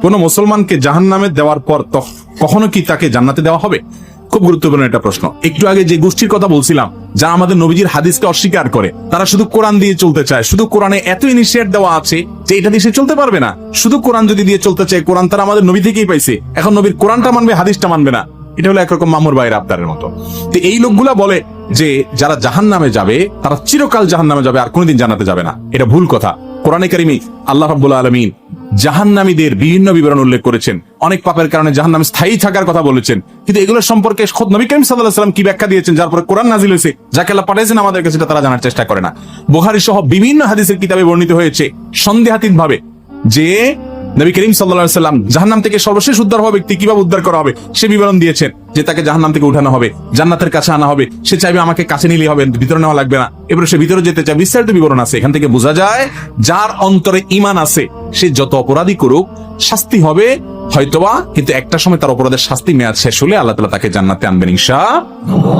কোন মুসলমানকে জাহান্নামে দেওয়ার পর কখনো কি তাকে জান্নাতে দেওয়া হবে? খুব গুরুত্বপূর্ণ একটা প্রশ্ন। একটু আগে যে গোষ্ঠীর কথা বলছিলাম, যারা আমাদের নবীজির হাদিসকে অস্বীকার করে, তারা শুধু কোরআন দিয়ে চলতে চায়, শুধু কোরআনে এত ইনিশিয়েট দেওয়া আছে যে এটা দিয়ে সে চলতে পারবে না। শুধু কোরআন যদি দিয়ে চলতে চায়, কোরআন তারা আমাদের নবী থেকেই পাইছে, এখন নবীর কোরআনটা মানবে, হাদিসটা মানবে না। এটা হলো একরকম মামুর ভাইয়ের আবদারের মতো। তো এই লোকগুলা বলে যে যারা জাহান্নামে যাবে তারা চিরকাল জাহান্নামে যাবে, আর কোনোদিন জান্নাতে যাবে না। এটা ভুল কথা। কোরআনে কারিমে আল্লাহ রাব্বুল আলামিন জাহান্নামীদের বিভিন্ন বিবরণ উল্লেখ করেছেন, অনেক পাপের কারণে জাহান্নামে স্থায়ী থাকার কথা বলেছেন, কিন্তু এগুলোর সম্পর্কে খোদ নবী করিম সাল্লাল্লাহু আলাইহি ওয়াসাল্লাম কি ব্যাখ্যা দিয়েছেন, যার পরে কোরআন নাজিল হয়েছে, যাকে আল্লাহ পাঠাইছেন আমাদের কাছে, সেটা তারা জানার চেষ্টা করে না। বুখারী সহ বিভিন্ন হাদিসের কিতাবে বর্ণিত হয়েছে সন্দেহাতীত ভাবে যে নবী করিম সাল্লাল্লাহু আলাইহি ওয়াসাল্লাম জাহান্নাম থেকে সর্বশেষ উদ্ধার হওয়া ব্যক্তি কিভাবে উদ্ধার করা হবে সে বিবরণ দিয়েছেন, যে তাকে জাহান্নাম থেকে উঠানো হবে, জান্নাতের কাছে আনা হবে, সে চাইবে আমাকে কাছে নিলেই হবে, ভিতরে নেওয়া লাগবে না, এবারে সে ভিতরে যেতে চায়, বিস্তারিত বিবরণ আছে। এখান থেকে বোঝা যায় যার অন্তরে ঈমান আছে সে যত অপরাধী করুক শাস্তি হবে হয়তোবা, কিন্তু একটা সময় তার অপরাধের শাস্তি মেয়াদ শেষ হলে আল্লাহ তাআলা তাকে জান্নাতে আনবেন ইনশাআল্লাহ।